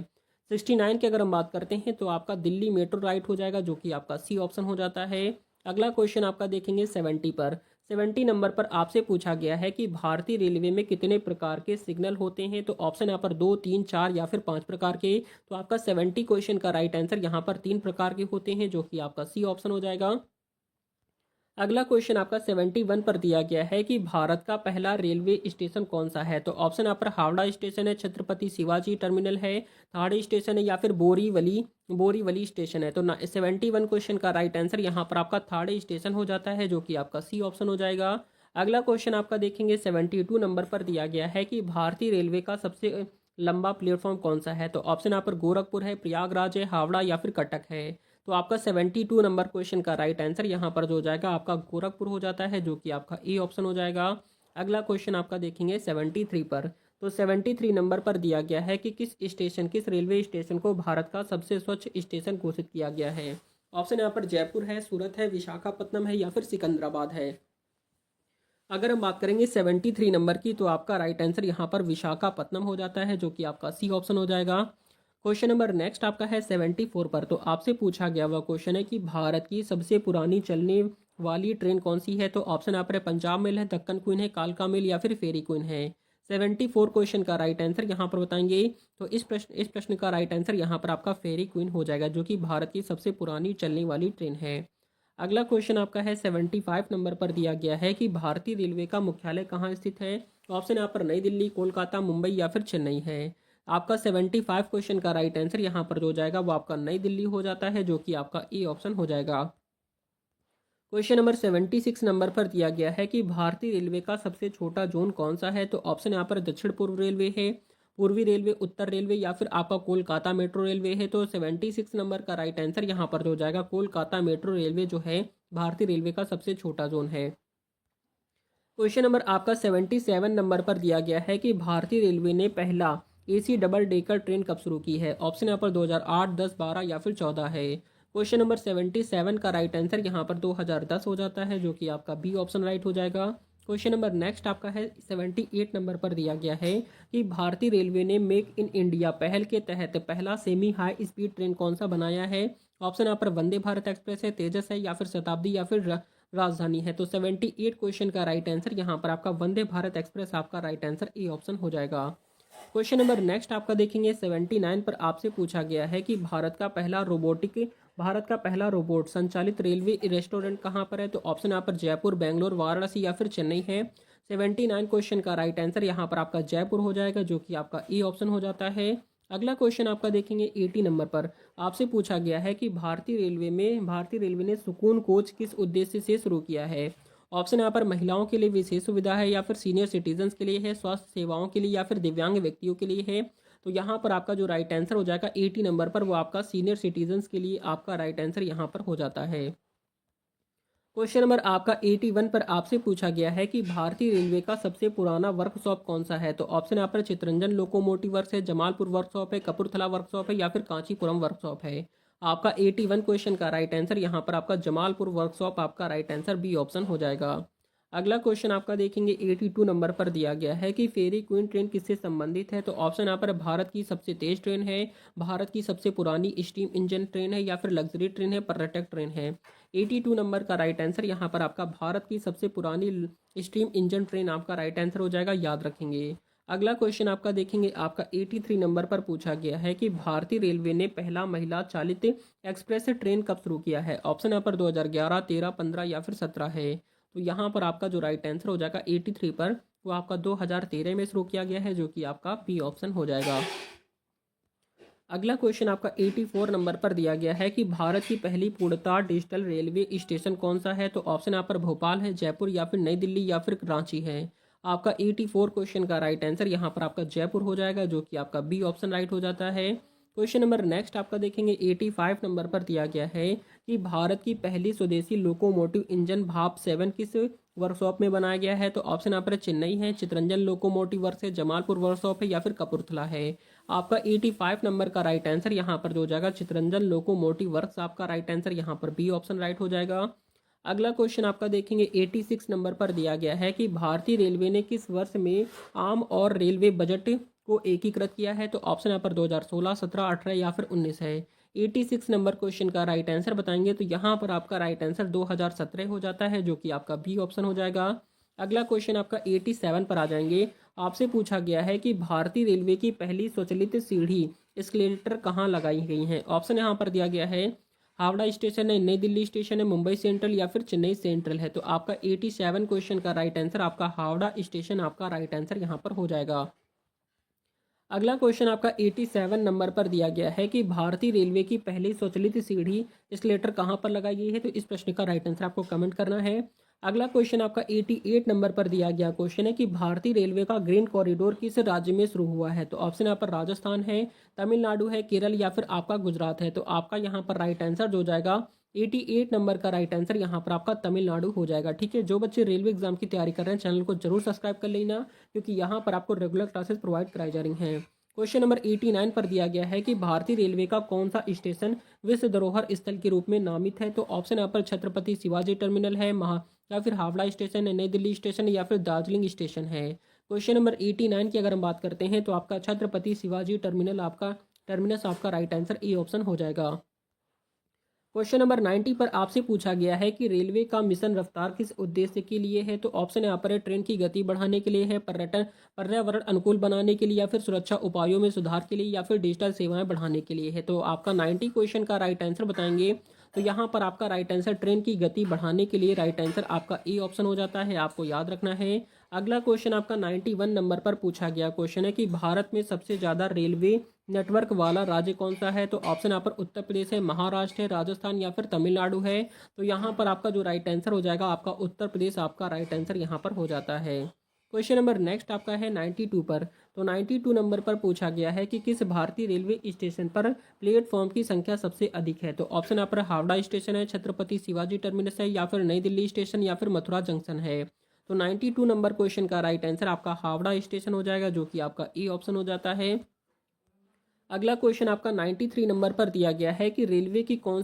69 की अगर हम बात करते हैं तो आपका दिल्ली मेट्रो राइट हो जाएगा, जो कि आपका सी ऑप्शन हो जाता है। अगला क्वेश्चन आपका देखेंगे 70 पर। 70 नंबर पर आपसे पूछा गया है कि भारतीय रेलवे में कितने प्रकार के सिग्नल होते हैं। तो ऑप्शन यहाँ पर 2, 3, 4 या फिर 5 प्रकार के। तो आपका 70 क्वेश्चन का राइट आंसर यहाँ पर 3 प्रकार के होते हैं, जो कि आपका सी ऑप्शन हो जाएगा। अगला क्वेश्चन आपका 71 पर दिया गया है कि भारत का पहला रेलवे स्टेशन कौन सा है। तो ऑप्शन यहाँ पर हावड़ा स्टेशन है, छत्रपति शिवाजी टर्मिनल है, थाड़ी स्टेशन है या फिर बोरीवली स्टेशन है। तो 71 क्वेश्चन का राइट आंसर यहाँ पर आपका थाड़ी स्टेशन हो जाता है, जो कि आपका सी ऑप्शन हो जाएगा। अगला क्वेश्चन आपका देखेंगे 72 नंबर पर दिया गया है कि भारतीय रेलवे का सबसे लंबा प्लेटफॉर्म कौन सा है। तो ऑप्शन यहाँ पर गोरखपुर है, प्रयागराज है, हावड़ा या फिर कटक है। तो आपका 72 नंबर क्वेश्चन का राइट आंसर यहाँ पर जो हो जाएगा आपका गोरखपुर हो जाता है, जो कि आपका ए ऑप्शन हो जाएगा। अगला क्वेश्चन आपका देखेंगे 73 पर। तो 73 नंबर पर दिया गया है कि किस रेलवे स्टेशन को भारत का सबसे स्वच्छ स्टेशन घोषित किया गया है। ऑप्शन यहाँ पर जयपुर है, सूरत है, विशाखापट्टनम है या फिर सिकंदराबाद है। अगर हम बात करेंगे 73 नंबर की तो आपका राइट आंसर यहाँ पर विशाखापट्टनम हो जाता है, जो कि आपका सी ऑप्शन हो जाएगा। क्वेश्चन नंबर नेक्स्ट आपका है 74 पर। तो आपसे पूछा गया हुआ क्वेश्चन है कि भारत की सबसे पुरानी चलने वाली ट्रेन कौन सी है। तो ऑप्शन यहाँ पर है पंजाब मेल है, दक्कन क्वीन है, कालका मेल या फिर फेरी क्वीन है। 74 क्वेश्चन का राइट आंसर यहाँ पर बताएंगे तो इस प्रश्न का राइट आंसर यहाँ पर आपका फेरी क्वीन हो जाएगा, जो कि भारत की सबसे पुरानी चलने वाली ट्रेन है। अगला क्वेश्चन आपका है 75 नंबर पर दिया गया है कि भारतीय रेलवे का मुख्यालय कहाँ स्थित है। ऑप्शन यहाँ पर नई दिल्ली, कोलकाता, मुंबई या फिर चेन्नई है। आपका 75 क्वेश्चन का राइट आंसर यहाँ पर जो हो जाएगा वो आपका नई दिल्ली हो जाता है, जो कि आपका ए ऑप्शन हो जाएगा। क्वेश्चन नंबर 76 नंबर पर दिया गया है कि भारतीय रेलवे का सबसे छोटा जोन कौन सा है। तो ऑप्शन यहाँ पर दक्षिण पूर्व रेलवे है, पूर्वी रेलवे, उत्तर रेलवे या फिर आपका कोलकाता मेट्रो रेलवे है। तो 76 नंबर का राइट आंसर यहाँ पर जो हो जाएगा कोलकाता मेट्रो रेलवे जो है भारतीय रेलवे का सबसे छोटा जोन है। क्वेश्चन नंबर आपका 77 नंबर पर दिया गया है कि भारतीय रेलवे ने पहला एसी डबल डेकर ट्रेन कब शुरू की है। ऑप्शन यहाँ पर 2008, 10, 12 या फिर 14 है। क्वेश्चन नंबर 77 का राइट आंसर यहाँ पर 2010 हो जाता है, जो कि आपका बी ऑप्शन राइट हो जाएगा। क्वेश्चन नंबर नेक्स्ट आपका है 78 नंबर पर दिया गया है कि भारतीय रेलवे ने मेक इन इंडिया पहल के तहत पहला सेमी हाई स्पीड ट्रेन कौन सा बनाया है। ऑप्शन यहाँ पर वंदे भारत एक्सप्रेस है, तेजस है, या फिर शताब्दी, या फिर राजधानी है। तो 78 क्वेश्चन का राइट आंसर यहाँ पर आपका वंदे भारत एक्सप्रेस आपका राइट आंसर ए ऑप्शन हो जाएगा। क्वेश्चन नंबर नेक्स्ट आपका देखेंगे 79 पर आपसे पूछा गया है कि भारत का पहला रोबोट संचालित रेलवे रेस्टोरेंट कहाँ पर है। तो ऑप्शन यहाँ पर जयपुर, बेंगलोर, वाराणसी, या फिर चेन्नई है। 79 क्वेश्चन का राइट आंसर यहाँ पर आपका जयपुर हो जाएगा, जो कि आपका ए ऑप्शन हो जाता है। अगला क्वेश्चन आपका देखेंगे 80 नंबर पर आपसे पूछा गया है कि भारतीय रेलवे ने सुकून कोच किस उद्देश्य से शुरू किया है। ऑप्शन यहाँ पर महिलाओं के लिए विशेष सुविधा है, या फिर सीनियर सिटीजन्स के लिए है, स्वास्थ्य सेवाओं के लिए, या फिर दिव्यांग व्यक्तियों के लिए है। तो यहाँ पर आपका जो राइट आंसर हो जाएगा 80 नंबर पर, वो आपका सीनियर सिटीजन्स के लिए आपका राइट आंसर यहाँ पर हो जाता है। क्वेश्चन नंबर आपका 81 पर आपसे पूछा गया है कि भारतीय रेलवे का सबसे पुराना वर्कशॉप कौन सा है। तो ऑप्शन यहाँ पर चितरंजन लोकोमोटिव वर्क्स है, जमालपुर वर्कशॉप है, कपूरथला वर्कशॉप है, या फिर कांचीपुरम वर्कशॉप है। आपका 81 क्वेश्चन का राइट आंसर यहाँ पर आपका जमालपुर वर्कशॉप आपका राइट आंसर बी ऑप्शन हो जाएगा। अगला क्वेश्चन आपका देखेंगे 82 नंबर पर दिया गया है कि फेरी क्वीन ट्रेन किससे संबंधित है। तो ऑप्शन यहाँ पर भारत की सबसे तेज ट्रेन है, भारत की सबसे पुरानी स्टीम इंजन ट्रेन है, या फिर लग्जरी ट्रेन है, पर्यटक ट्रेन है। 82 नंबर का राइट आंसर यहाँ पर आपका भारत की सबसे पुरानी स्टीम इंजन ट्रेन आपका राइट आंसर हो जाएगा, याद रखेंगे। अगला क्वेश्चन आपका देखेंगे आपका 83 नंबर पर पूछा गया है कि भारतीय रेलवे ने पहला महिला चालित एक्सप्रेस ट्रेन कब शुरू किया है। ऑप्शन यहाँ पर 2011, 13, 15, या फिर 17 है। तो यहाँ पर आपका जो राइट आंसर हो जाएगा 83 पर, वो आपका 2013 में शुरू किया गया है, जो कि आपका बी ऑप्शन हो जाएगा। अगला क्वेश्चन आपका 84 नंबर पर दिया गया है कि भारत की पहली पूर्णतः डिजिटल रेलवे स्टेशन कौन सा है। तो ऑप्शन यहाँ पर भोपाल है, जयपुर, या फिर नई दिल्ली, या फिर रांची है। आपका 84 क्वेश्चन का राइट आंसर यहाँ पर आपका जयपुर हो जाएगा, जो कि आपका बी ऑप्शन राइट हो जाता है। क्वेश्चन नंबर नेक्स्ट आपका देखेंगे 85 नंबर पर दिया गया है कि भारत की पहली स्वदेशी लोकोमोटिव इंजन भाप 7 किस वर्कशॉप में बनाया गया है। तो ऑप्शन यहाँ पर चेन्नई है, चितरंजन लोकोमोटिव वर्क्स है, जमालपुर वर्कशॉप है, या फिर कपूरथला है। आपका 85 नंबर का राइट आंसर यहाँ पर जो हो जाएगा चितरंजन लोकोमोटिव वर्क्स आपका राइट आंसर यहाँ पर बी ऑप्शन राइट हो जाएगा। अगला क्वेश्चन आपका देखेंगे 86 नंबर पर दिया गया है कि भारतीय रेलवे ने किस वर्ष में आम और रेलवे बजट को एकीकृत किया है। तो ऑप्शन यहाँ पर 2016, 17, 18, या फिर 19 है। 86 नंबर क्वेश्चन का राइट आंसर बताएंगे तो यहाँ पर आपका राइट आंसर 2017 हो जाता है, जो कि आपका बी ऑप्शन हो जाएगा। अगला क्वेश्चन आपका 87 पर आ जाएंगे। आपसे पूछा गया है कि भारतीय रेलवे की पहली स्वचालित सीढ़ी एस्केलेटर कहाँ लगाई गई हैं। ऑप्शन यहाँ पर दिया गया है हावड़ा स्टेशन है, नई दिल्ली स्टेशन है, मुंबई सेंट्रल, या फिर चेन्नई सेंट्रल है। तो आपका 87 क्वेश्चन का राइट आंसर आपका हावड़ा स्टेशन आपका राइट आंसर यहाँ पर हो जाएगा। अगला क्वेश्चन आपका 87 नंबर पर दिया गया है कि भारतीय रेलवे की पहली स्वचालित सीढ़ी एस्केलेटर कहाँ पर लगाई गई है। तो इस प्रश्न का राइट आंसर आपको कमेंट करना है। अगला क्वेश्चन आपका 88 नंबर पर दिया गया क्वेश्चन है कि भारतीय रेलवे का ग्रीन कॉरिडोर किस राज्य में शुरू हुआ है। तो ऑप्शन यहाँ पर राजस्थान है, तमिलनाडु है, केरल, या फिर आपका गुजरात है। तो आपका यहाँ पर राइट आंसर जो जाएगा 88 नंबर का राइट आंसर यहाँ पर आपका तमिलनाडु हो जाएगा। ठीक है, जो बच्चे रेलवे एग्जाम की तैयारी कर रहे हैं चैनल को जरूर सब्सक्राइब कर लेना, क्योंकि यहाँ पर आपको रेगुलर क्लासेस प्रोवाइड कराई जा रही हैं। क्वेश्चन नंबर 89 पर दिया गया है कि भारतीय रेलवे का कौन सा स्टेशन विश्व धरोहर स्थल के रूप में नामित है। तो ऑप्शन यहाँ पर छत्रपति शिवाजी टर्मिनल है, या फिर हावड़ा स्टेशन है, नई दिल्ली स्टेशन है, या फिर दार्जिलिंग स्टेशन है। क्वेश्चन नंबर 89 की अगर हम बात करते हैं तो आपका छत्रपति शिवाजी टर्मिनल आपका टर्मिनस आपका राइट आंसर ए ऑप्शन हो जाएगा। क्वेश्चन नंबर 90 पर आपसे पूछा गया है कि रेलवे का मिशन रफ्तार किस उद्देश्य के लिए है। तो ऑप्शन यहाँ पर है ट्रेन की गति बढ़ाने के लिए है, पर्यावरण अनुकूल बनाने के लिए, या फिर सुरक्षा उपायों में सुधार के लिए, या फिर डिजिटल सेवाएं बढ़ाने के लिए है। तो आपका 90 क्वेश्चन का राइट आंसर बताएंगे तो यहाँ पर आपका राइट आंसर ट्रेन की गति बढ़ाने के लिए राइट आंसर आपका ए ऑप्शन हो जाता है, आपको याद रखना है। अगला क्वेश्चन आपका 91 नंबर पर पूछा गया क्वेश्चन है कि भारत में सबसे ज़्यादा रेलवे नेटवर्क वाला राज्य कौन सा है। तो ऑप्शन यहाँ पर उत्तर प्रदेश है, महाराष्ट्र है, राजस्थान, या फिर तमिलनाडु है। तो यहाँ पर आपका जो राइट आंसर हो जाएगा आपका उत्तर प्रदेश आपका राइट आंसर यहाँ पर हो जाता है। क्वेश्चन नंबर नेक्स्ट आपका है 92 पर। तो 92 नंबर पर पूछा गया है कि किस भारतीय रेलवे स्टेशन पर प्लेटफॉर्म की संख्या सबसे अधिक है। तो ऑप्शन यहाँ पर हावड़ा स्टेशन है, छत्रपति शिवाजी टर्मिनस है, या फिर नई दिल्ली स्टेशन, या फिर मथुरा जंक्शन है। तो 92 नंबर क्वेश्चन का राइट आंसर आपका हावड़ा स्टेशन हो जाएगा, जो कि आपका ए ऑप्शन हो जाता है। अगला क्वेश्चन आपका 93 नंबर पर दिया गया है कि रेलवे की कौन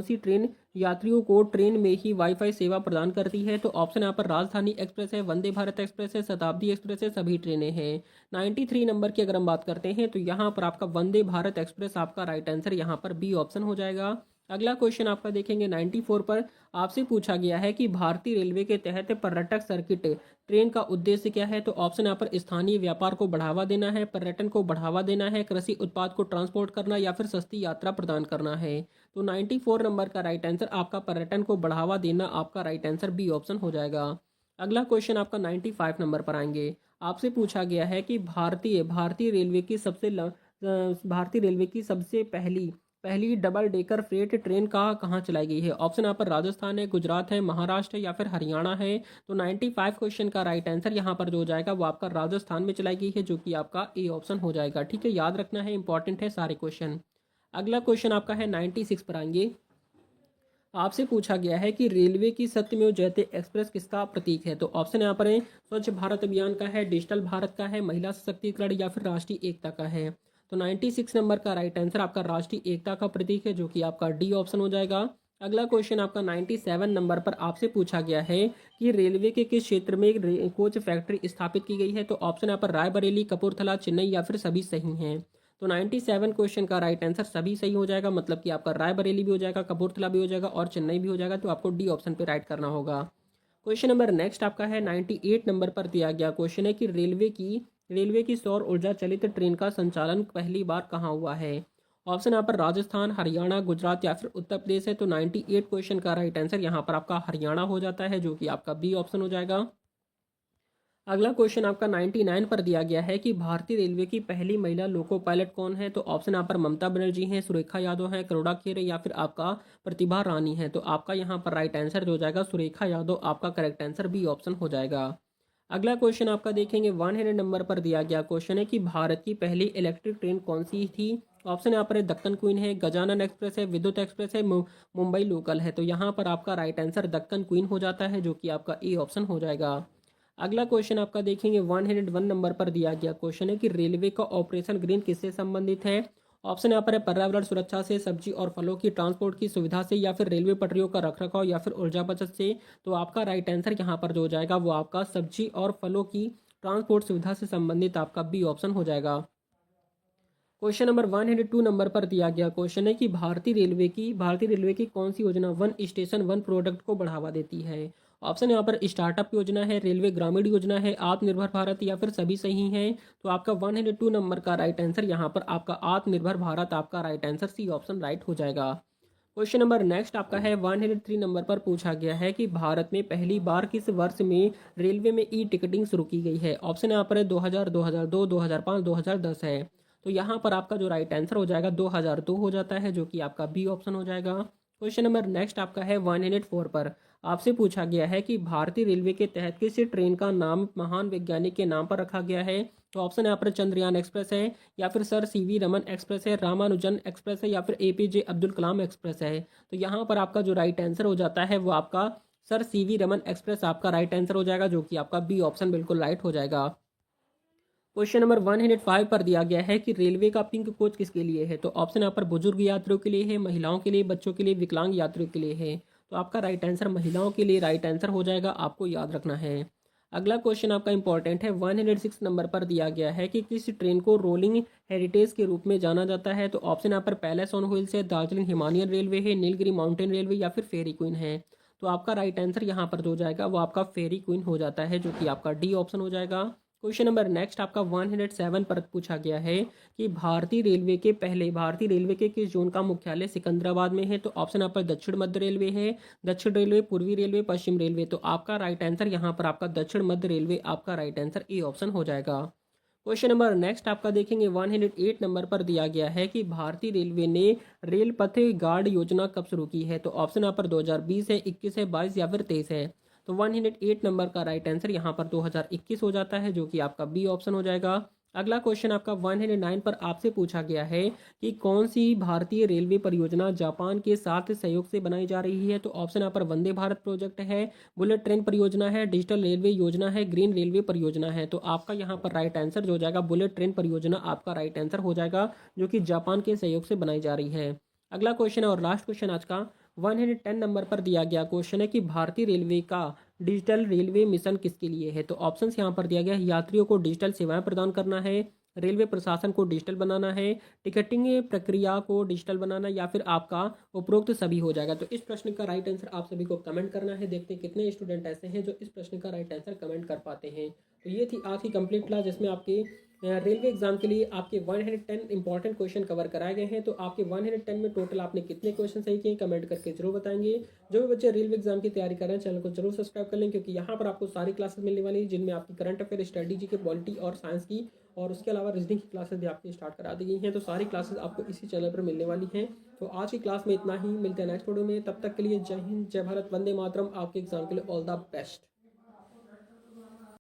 सी ट्रेन यात्रियों को ट्रेन में ही वाईफाई सेवा प्रदान करती है। तो ऑप्शन यहाँ पर राजधानी एक्सप्रेस है, वंदे भारत एक्सप्रेस है, शताब्दी एक्सप्रेस है, सभी ट्रेनें हैं। 93 नंबर की अगर हम बात करते हैं तो यहाँ पर आपका वंदे भारत एक्सप्रेस आपका राइट आंसर यहाँ पर बी ऑप्शन हो जाएगा। अगला क्वेश्चन आपका देखेंगे 94 पर आपसे पूछा गया है कि भारतीय रेलवे के तहत पर्यटक सर्किट ट्रेन का उद्देश्य क्या है। तो ऑप्शन यहाँ पर स्थानीय व्यापार को बढ़ावा देना है, पर्यटन को बढ़ावा देना है, कृषि उत्पाद को ट्रांसपोर्ट करना या फिर सस्ती यात्रा प्रदान करना है। तो 94 नंबर का राइट आंसर आपका पर्यटन को बढ़ावा देना आपका राइट आंसर बी ऑप्शन हो जाएगा। अगला क्वेश्चन आपका 95 नंबर पर आएंगे। आपसे पूछा गया है कि भारतीय रेलवे की सबसे पहली पहली डबल डेकर फ्रेट ट्रेन कहाँ चलाई गई है। ऑप्शन यहाँ पर राजस्थान है, गुजरात है, महाराष्ट्र है या फिर हरियाणा है। तो 95 क्वेश्चन का राइट आंसर यहाँ पर जो हो जाएगा वो आपका राजस्थान में चलाई गई है, जो कि आपका ए ऑप्शन हो जाएगा। ठीक है, याद रखना है, इंपॉर्टेंट है सारे क्वेश्चन। अगला क्वेश्चन आपका है 96 पर आएंगे। आपसे पूछा गया है कि रेलवे की सत्यमेव जयते एक्सप्रेस किसका प्रतीक है। तो ऑप्शन यहाँ पर है स्वच्छ भारत अभियान का है, डिजिटल भारत का है, महिला सशक्तिकरण या फिर राष्ट्रीय एकता का है। तो 96 नंबर का राइट आंसर आपका राष्ट्रीय एकता का प्रतीक है, जो कि आपका डी ऑप्शन हो जाएगा। अगला क्वेश्चन आपका 97 नंबर पर आपसे पूछा गया है कि रेलवे के किस क्षेत्र में एक कोच फैक्ट्री स्थापित की गई है। तो ऑप्शन यहाँ पर रायबरेली, कपूरथला, चेन्नई या फिर सभी सही हैं। तो 97 क्वेश्चन का राइट आंसर सभी सही हो जाएगा, मतलब कि आपका रायबरेली भी हो जाएगा, कपूरथला भी हो जाएगा और चेन्नई भी हो जाएगा। तो आपको डी ऑप्शन पे राइट करना होगा। क्वेश्चन नंबर नेक्स्ट आपका है 98 नंबर पर दिया गया क्वेश्चन है कि रेलवे की सौर ऊर्जा चलित ट्रेन का संचालन पहली बार कहाँ हुआ है। ऑप्शन यहाँ पर राजस्थान, हरियाणा, गुजरात या फिर उत्तर प्रदेश है। तो 98 क्वेश्चन का राइट आंसर यहाँ पर आपका हरियाणा हो जाता है, जो कि आपका बी ऑप्शन हो जाएगा। अगला क्वेश्चन आपका 99 पर दिया गया है कि भारतीय रेलवे की पहली महिला लोको पायलट कौन है। तो ऑप्शन यहाँ पर ममता बनर्जी हैं, सुरेखा यादव है, करुणा खेरे या फिर आपका प्रतिभा रानी है। तो आपका यहाँ पर राइट आंसर जो हो जाएगा सुरेखा यादव, आपका करेक्ट आंसर बी ऑप्शन हो जाएगा। अगला क्वेश्चन आपका देखेंगे 100 नंबर पर दिया गया क्वेश्चन है कि भारत की पहली इलेक्ट्रिक ट्रेन कौन सी थी। ऑप्शन यहाँ पर है दक्कन क्वीन है, गजानन एक्सप्रेस है, विद्युत एक्सप्रेस है, मुंबई लोकल है। तो यहाँ पर आपका राइट आंसर दक्कन क्वीन हो जाता है, जो कि आपका ए ऑप्शन हो जाएगा। अगला क्वेश्चन आपका देखेंगे 101 नंबर पर दिया गया क्वेश्चन है कि रेलवे का ऑपरेशन ग्रीन किससे संबंधित है। ऑप्शन यहाँ पर है पर्यावरण सुरक्षा से, सब्जी और फलों की ट्रांसपोर्ट की सुविधा से या फिर रेलवे पटरियों का रखरखाव या फिर ऊर्जा बचत से। तो आपका राइट आंसर यहाँ पर जो हो जाएगा वो आपका सब्जी और फलों की ट्रांसपोर्ट सुविधा से संबंधित आपका बी ऑप्शन हो जाएगा। क्वेश्चन नंबर 102 नंबर पर दिया गया क्वेश्चन है कि भारतीय रेलवे की कौन सी योजना वन स्टेशन वन प्रोडक्ट को बढ़ावा देती है। ऑप्शन यहाँ पर स्टार्टअप योजना है, रेलवे ग्रामीण योजना है, आत्मनिर्भर भारत या फिर सभी सही हैं। तो आपका 102 नंबर का राइट आंसर यहाँ पर आपका आत्मनिर्भर भारत, आपका right answer C option right हो जाएगा। क्वेश्चन नंबर नेक्स्ट आपका है 103 नंबर पर पूछा गया है कि भारत में पहली बार किस वर्ष में रेलवे में ई टिकटिंग शुरू की गई है। ऑप्शन यहाँ पर है 2000, 2002, 2005, 2010 है। तो यहाँ पर आपका जो राइट आंसर हो जाएगा 2002 हो जाता है, जो कि आपका बी ऑप्शन हो जाएगा। क्वेश्चन नंबर नेक्स्ट आपका है 104 पर आपसे पूछा गया है कि भारतीय रेलवे के तहत किस ट्रेन का नाम महान वैज्ञानिक के नाम पर रखा गया है। तो ऑप्शन यहाँ पर चंद्रयान एक्सप्रेस है या फिर सर सीवी रमन एक्सप्रेस है, रामानुजन एक्सप्रेस है या फिर एपीजे अब्दुल कलाम एक्सप्रेस है। तो यहाँ पर आपका जो राइट आंसर हो जाता है वो आपका सर सीवी रमन एक्सप्रेस आपका राइट आंसर हो जाएगा, जो कि आपका बी ऑप्शन बिल्कुल राइट हो जाएगा। क्वेश्चन नंबर 105 पर दिया गया है कि रेलवे का पिंक कोच किसके लिए है। तो ऑप्शन यहाँ पर बुजुर्ग यात्रियों के लिए है, महिलाओं के लिए, बच्चों के लिए, विकलांग यात्रियों के लिए है। तो आपका राइट आंसर महिलाओं के लिए राइट आंसर हो जाएगा, आपको याद रखना है। अगला क्वेश्चन आपका इंपॉर्टेंट है 106 नंबर पर दिया गया है कि किस ट्रेन को रोलिंग हेरिटेज के रूप में जाना जाता है। तो ऑप्शन यहाँ पर पैलेस ऑन व्हील्स है, दार्जिलिंग हिमालयन रेलवे है, नीलगिरी माउंटेन रेलवे या फिर फेरी क्वीन है। तो आपका राइट आंसर यहाँ पर जो हो जाएगा वो आपका फेरी क्वीन हो जाता है, जो कि आपका डी ऑप्शन हो जाएगा। क्वेश्चन नंबर नेक्स्ट आपका 107 पर पूछा गया है कि भारतीय रेलवे के किस जोन का मुख्यालय सिकंदराबाद में है। तो ऑप्शन यहाँ पर दक्षिण मध्य रेलवे है, दक्षिण रेलवे, पूर्वी रेलवे, पश्चिम रेलवे। तो आपका राइट आंसर यहाँ पर आपका दक्षिण मध्य रेलवे, आपका राइट आंसर ए ऑप्शन हो जाएगा। क्वेश्चन नंबर नेक्स्ट आपका देखेंगे 108 नंबर पर दिया गया है कि भारतीय रेलवे ने रेल पथ गार्ड योजना कब शुरू की है। तो ऑप्शन यहाँ पर 2020 है, 21 है, 22 या फिर 23 है। तो 108 नंबर का राइट आंसर यहाँ पर 2021 हो जाता है, जो कि आपका बी ऑप्शन हो जाएगा। अगला क्वेश्चन आपका 109 पर आपसे पूछा गया है कि कौन सी भारतीय रेलवे परियोजना जापान के साथ सहयोग से बनाई जा रही है। तो ऑप्शन यहाँ पर वंदे भारत प्रोजेक्ट है, बुलेट ट्रेन परियोजना है, डिजिटल रेलवे योजना है, ग्रीन रेलवे परियोजना है। तो आपका यहाँ पर राइट आंसर जो हो जाएगा बुलेट ट्रेन परियोजना आपका राइट आंसर हो जाएगा, जो कि जापान के सहयोग से बनाई जा रही है। अगला क्वेश्चन और लास्ट क्वेश्चन आज का 110 नंबर पर दिया गया क्वेश्चन है कि भारतीय रेलवे का डिजिटल रेलवे मिशन किसके लिए है। तो ऑप्शंस यहाँ पर दिया गया है, यात्रियों को डिजिटल सेवाएं प्रदान करना है, रेलवे प्रशासन को डिजिटल बनाना है, टिकटिंग प्रक्रिया को डिजिटल बनाना, या फिर आपका उपरोक्त सभी हो जाएगा। तो इस प्रश्न का राइट आंसर आप सभी को कमेंट करना है। देखते हैं कितने स्टूडेंट ऐसे हैं जो इस प्रश्न का राइट आंसर कमेंट कर पाते हैं। तो ये थी आज की कंप्लीट क्लास, जिसमें आपके रेलवे एग्जाम के लिए आपके 110 इंपॉर्टेंट क्वेश्चन कवर कराए गए हैं। तो आपके 110 में टोटल आपने कितने क्वेश्चन सही किए कमेंट करके जरूर बताएंगे। जो भी बच्चे रेलवे एग्जाम की तैयारी कर रहे हैं चैनल को जरूर सब्सक्राइब कर लें, क्योंकि यहाँ पर आपको सारी क्लासेस मिलने वाली है, जिनमें आपकी करंट अफेयर, स्ट्रेटेजी के, पॉलिटी और साइंस की, और उसके अलावा रीजनिंग की क्लासेस भी आपकी स्टार्ट करा दी गई हैं। तो सारी क्लासेस आपको इसी चैनल पर मिलने वाली हैं। तो आज की क्लास में इतना ही, मिलते हैं नेक्स्ट वीडियो में। तब तक के लिए जय हिंद, जय भारत, वंदे मातरम। आपके एग्जाम के लिए ऑल द बेस्ट।